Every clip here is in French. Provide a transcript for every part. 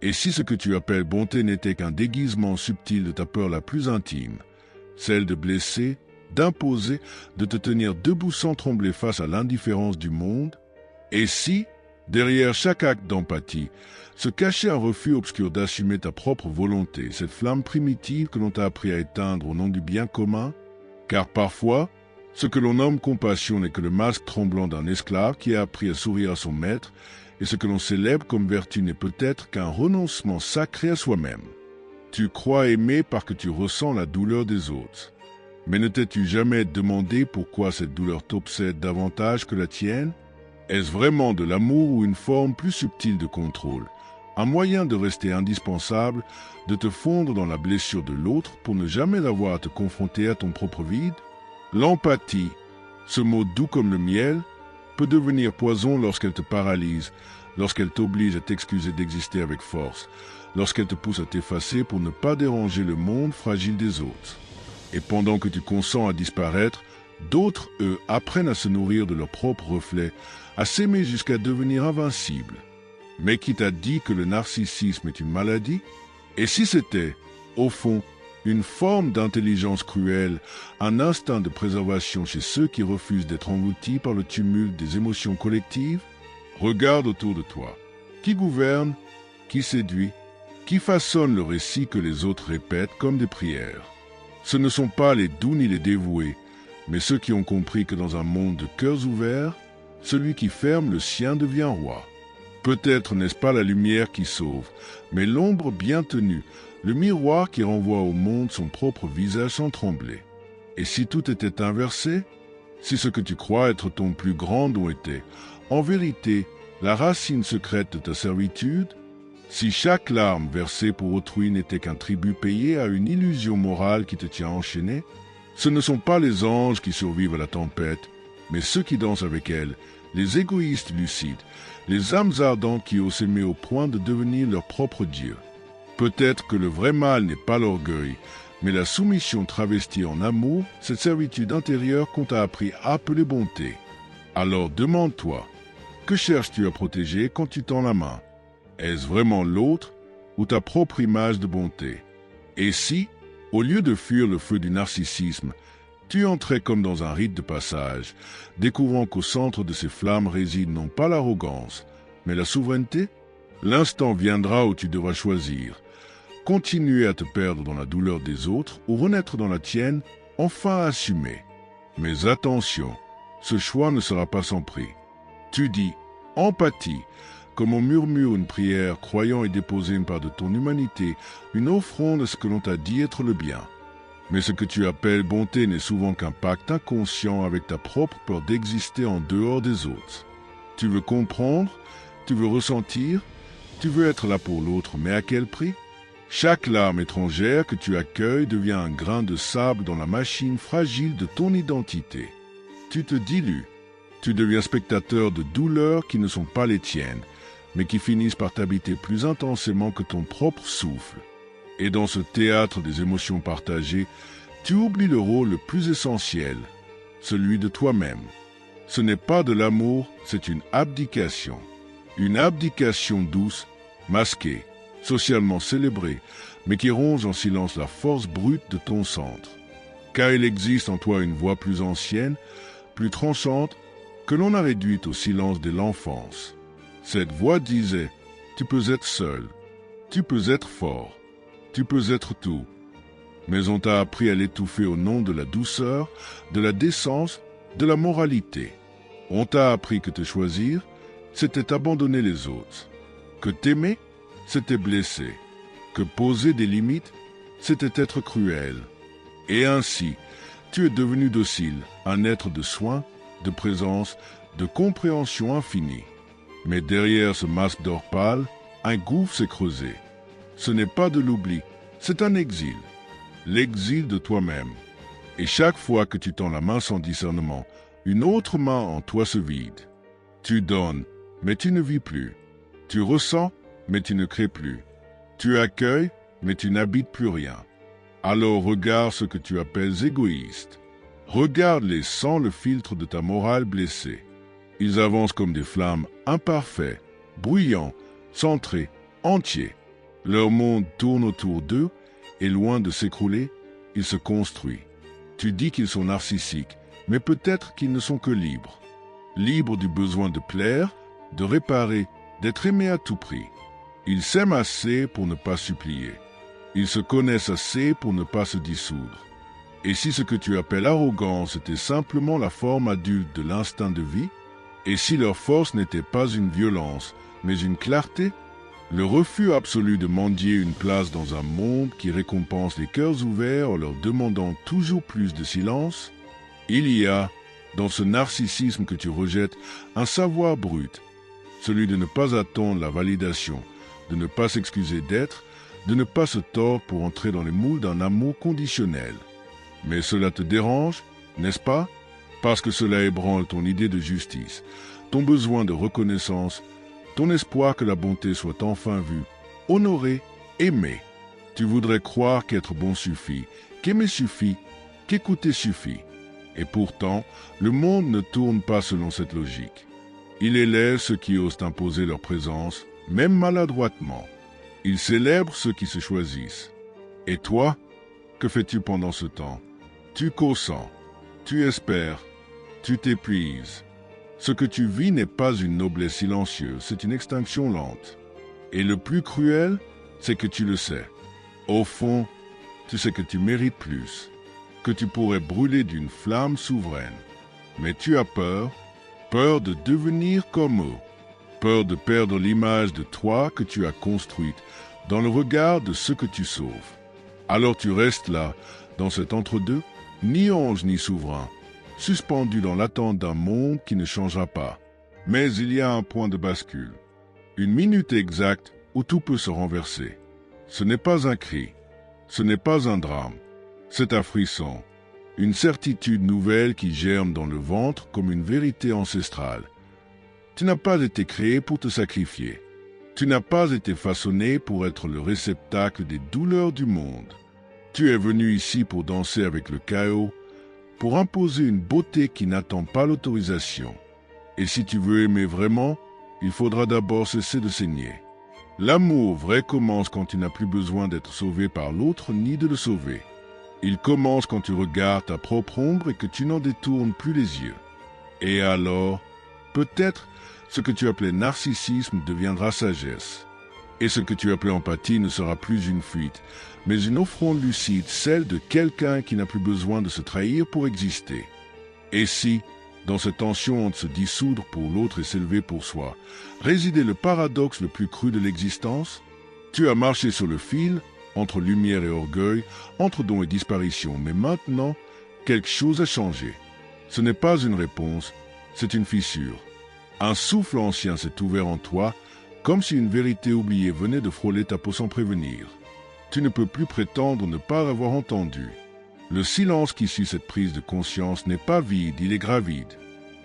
Et si ce que tu appelles bonté n'était qu'un déguisement subtil de ta peur la plus intime, celle de blesser, d'imposer, de te tenir debout sans trembler face à l'indifférence du monde, et si, derrière chaque acte d'empathie, se cachait un refus obscur d'assumer ta propre volonté, cette flamme primitive que l'on t'a appris à éteindre au nom du bien commun, car parfois, ce que l'on nomme compassion n'est que le masque tremblant d'un esclave qui a appris à sourire à son maître, et ce que l'on célèbre comme vertu n'est peut-être qu'un renoncement sacré à soi-même. Tu crois aimer parce que tu ressens la douleur des autres. Mais ne t'es-tu jamais demandé pourquoi cette douleur t'obsède davantage que la tienne? Est-ce vraiment de l'amour ou une forme plus subtile de contrôle? Un moyen de rester indispensable, de te fondre dans la blessure de l'autre pour ne jamais avoir à te confronter à ton propre vide? L'empathie, ce mot doux comme le miel, peut devenir poison lorsqu'elle te paralyse, lorsqu'elle t'oblige à t'excuser d'exister avec force, lorsqu'elle te pousse à t'effacer pour ne pas déranger le monde fragile des autres. Et pendant que tu consens à disparaître, d'autres, eux, apprennent à se nourrir de leur propre reflet, à s'aimer jusqu'à devenir invincibles. Mais qui t'a dit que le narcissisme est une maladie? Et si c'était, au fond, une forme d'intelligence cruelle, un instinct de préservation chez ceux qui refusent d'être engloutis par le tumulte des émotions collectives? Regarde autour de toi. Qui gouverne? Qui séduit? Qui façonne le récit que les autres répètent comme des prières? Ce ne sont pas les doux ni les dévoués, mais ceux qui ont compris que dans un monde de cœurs ouverts, celui qui ferme le sien devient roi. Peut-être n'est-ce pas la lumière qui sauve, mais l'ombre bien tenue, le miroir qui renvoie au monde son propre visage sans trembler. Et si tout était inversé? Si ce que tu crois être ton plus grand don était, en vérité, la racine secrète de ta servitude? Si chaque larme versée pour autrui n'était qu'un tribut payé à une illusion morale qui te tient enchaîné? Ce ne sont pas les anges qui survivent à la tempête, mais ceux qui dansent avec elle, les égoïstes lucides, les âmes ardentes qui osent aimer au point de devenir leur propre Dieu. Peut-être que le vrai mal n'est pas l'orgueil, mais la soumission travestie en amour, cette servitude intérieure qu'on t'a appris à appeler bonté. Alors demande-toi, que cherches-tu à protéger quand tu tends la main? Est-ce vraiment l'autre ou ta propre image de bonté? Et si, au lieu de fuir le feu du narcissisme, tu entrais comme dans un rite de passage, découvrant qu'au centre de ces flammes réside non pas l'arrogance, mais la souveraineté? L'instant viendra où tu devras choisir. Continuer à te perdre dans la douleur des autres ou renaître dans la tienne, enfin assumée. Mais attention, ce choix ne sera pas sans prix. Tu dis « empathie », comme on murmure une prière, croyant y déposer une part de ton humanité, une offrande à ce que l'on t'a dit être le bien. Mais ce que tu appelles bonté n'est souvent qu'un pacte inconscient avec ta propre peur d'exister en dehors des autres. Tu veux comprendre, tu veux ressentir, tu veux être là pour l'autre, mais à quel prix? Chaque larme étrangère que tu accueilles devient un grain de sable dans la machine fragile de ton identité. Tu te dilues, tu deviens spectateur de douleurs qui ne sont pas les tiennes, mais qui finissent par t'habiter plus intensément que ton propre souffle. Et dans ce théâtre des émotions partagées, tu oublies le rôle le plus essentiel, celui de toi-même. Ce n'est pas de l'amour, c'est une abdication. Une abdication douce, masquée, socialement célébrée, mais qui ronge en silence la force brute de ton centre. Car il existe en toi une voix plus ancienne, plus tranchante, que l'on a réduite au silence de l'enfance. Cette voix disait « Tu peux être seul, tu peux être fort, tu peux être tout ». Mais on t'a appris à l'étouffer au nom de la douceur, de la décence, de la moralité. On t'a appris que te choisir, c'était abandonner les autres. Que t'aimer, c'était blesser. Que poser des limites, c'était être cruel. Et ainsi, tu es devenu docile, un être de soin, de présence, de compréhension infinie. Mais derrière ce masque d'or pâle, un gouffre s'est creusé. Ce n'est pas de l'oubli, c'est un exil. L'exil de toi-même. Et chaque fois que tu tends la main sans discernement, une autre main en toi se vide. Tu donnes, mais tu ne vis plus. Tu ressens, mais tu ne crées plus. Tu accueilles, mais tu n'habites plus rien. Alors regarde ce que tu appelles égoïste. Regarde-les sans le filtre de ta morale blessée. Ils avancent comme des flammes imparfaits, bruyants, centrés, entiers. Leur monde tourne autour d'eux et loin de s'écrouler, il se construit. Tu dis qu'ils sont narcissiques, mais peut-être qu'ils ne sont que libres. Libres du besoin de plaire, de réparer, d'être aimés à tout prix. Ils s'aiment assez pour ne pas supplier. Ils se connaissent assez pour ne pas se dissoudre. Et si ce que tu appelles arrogance était simplement la forme adulte de l'instinct de vie, et si leur force n'était pas une violence, mais une clarté, le refus absolu de mendier une place dans un monde qui récompense les cœurs ouverts en leur demandant toujours plus de silence, il y a, dans ce narcissisme que tu rejettes, un savoir brut, celui de ne pas attendre la validation, de ne pas s'excuser d'être, de ne pas se tordre pour entrer dans les moules d'un amour conditionnel. Mais cela te dérange, n'est-ce pas? Parce que cela ébranle ton idée de justice, ton besoin de reconnaissance, ton espoir que la bonté soit enfin vue, honorée, aimée. Tu voudrais croire qu'être bon suffit, qu'aimer suffit, qu'écouter suffit. Et pourtant, le monde ne tourne pas selon cette logique. Il élève ceux qui osent imposer leur présence, même maladroitement. Il célèbre ceux qui se choisissent. Et toi, que fais-tu pendant ce temps? Tu consens, tu espères, tu t'épuises. Ce que tu vis n'est pas une noblesse silencieuse, c'est une extinction lente. Et le plus cruel, c'est que tu le sais. Au fond, tu sais que tu mérites plus, que tu pourrais brûler d'une flamme souveraine. Mais tu as peur, peur de devenir comme eux, peur de perdre l'image de toi que tu as construite dans le regard de ceux que tu sauves. Alors tu restes là, dans cet entre-deux, ni ange ni souverain, suspendu dans l'attente d'un monde qui ne changera pas. Mais il y a un point de bascule, une minute exacte où tout peut se renverser. Ce n'est pas un cri, ce n'est pas un drame, c'est un frisson, une certitude nouvelle qui germe dans le ventre comme une vérité ancestrale. Tu n'as pas été créé pour te sacrifier. Tu n'as pas été façonné pour être le réceptacle des douleurs du monde. Tu es venu ici pour danser avec le chaos, pour imposer une beauté qui n'attend pas l'autorisation. Et si tu veux aimer vraiment, il faudra d'abord cesser de saigner. L'amour vrai commence quand tu n'as plus besoin d'être sauvé par l'autre ni de le sauver. Il commence quand tu regardes ta propre ombre et que tu n'en détournes plus les yeux. Et alors, peut-être, ce que tu appelais narcissisme deviendra sagesse. Et ce que tu appelais empathie ne sera plus une fuite, mais une offrande lucide, celle de quelqu'un qui n'a plus besoin de se trahir pour exister. Et si, dans cette tension entre se dissoudre pour l'autre et s'élever pour soi, résidait le paradoxe le plus cru de l'existence? Tu as marché sur le fil, entre lumière et orgueil, entre don et disparition, mais maintenant, quelque chose a changé. Ce n'est pas une réponse, c'est une fissure. Un souffle ancien s'est ouvert en toi, comme si une vérité oubliée venait de frôler ta peau sans prévenir. Tu ne peux plus prétendre ne pas avoir entendu. Le silence qui suit cette prise de conscience n'est pas vide, il est gravide.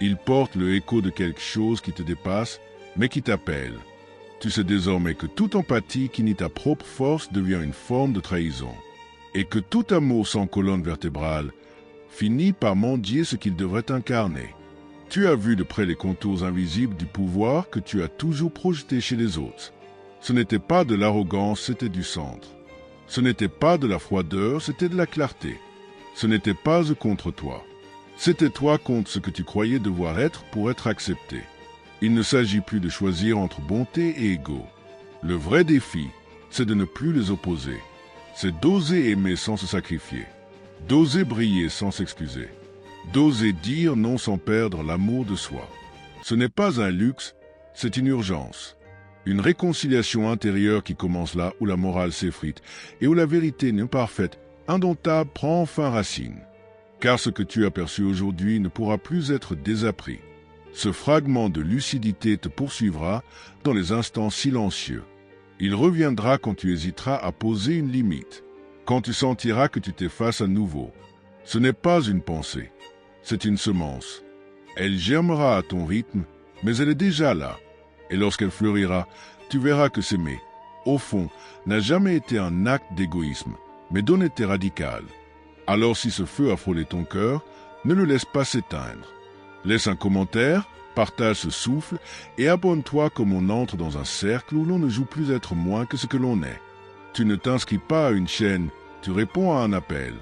Il porte le écho de quelque chose qui te dépasse, mais qui t'appelle. Tu sais désormais que toute empathie qui nie ta propre force devient une forme de trahison, et que tout amour sans colonne vertébrale finit par mendier ce qu'il devrait incarner. Tu as vu de près les contours invisibles du pouvoir que tu as toujours projeté chez les autres. Ce n'était pas de l'arrogance, c'était du centre. Ce n'était pas de la froideur, c'était de la clarté. Ce n'était pas eux contre toi. C'était toi contre ce que tu croyais devoir être pour être accepté. Il ne s'agit plus de choisir entre bonté et égo. Le vrai défi, c'est de ne plus les opposer. C'est d'oser aimer sans se sacrifier. D'oser briller sans s'excuser. D'oser dire non sans perdre l'amour de soi. Ce n'est pas un luxe, c'est une urgence. Une réconciliation intérieure qui commence là où la morale s'effrite et où la vérité non parfaite, indomptable, prend enfin racine. Car ce que tu as perçu aujourd'hui ne pourra plus être désappris. Ce fragment de lucidité te poursuivra dans les instants silencieux. Il reviendra quand tu hésiteras à poser une limite, quand tu sentiras que tu t'effaces à nouveau. Ce n'est pas une pensée, c'est une semence. Elle germera à ton rythme, mais elle est déjà là. Et lorsqu'elle fleurira, tu verras que s'aimer, au fond, n'a jamais été un acte d'égoïsme, mais d'honnêteté radicale. Alors si ce feu a frôlé ton cœur, ne le laisse pas s'éteindre. Laisse un commentaire, Partage ce souffle et abonne-toi comme on entre dans un cercle où l'on ne joue plus être moins que ce que l'on est. Tu ne t'inscris pas à une chaîne, tu réponds à un appel.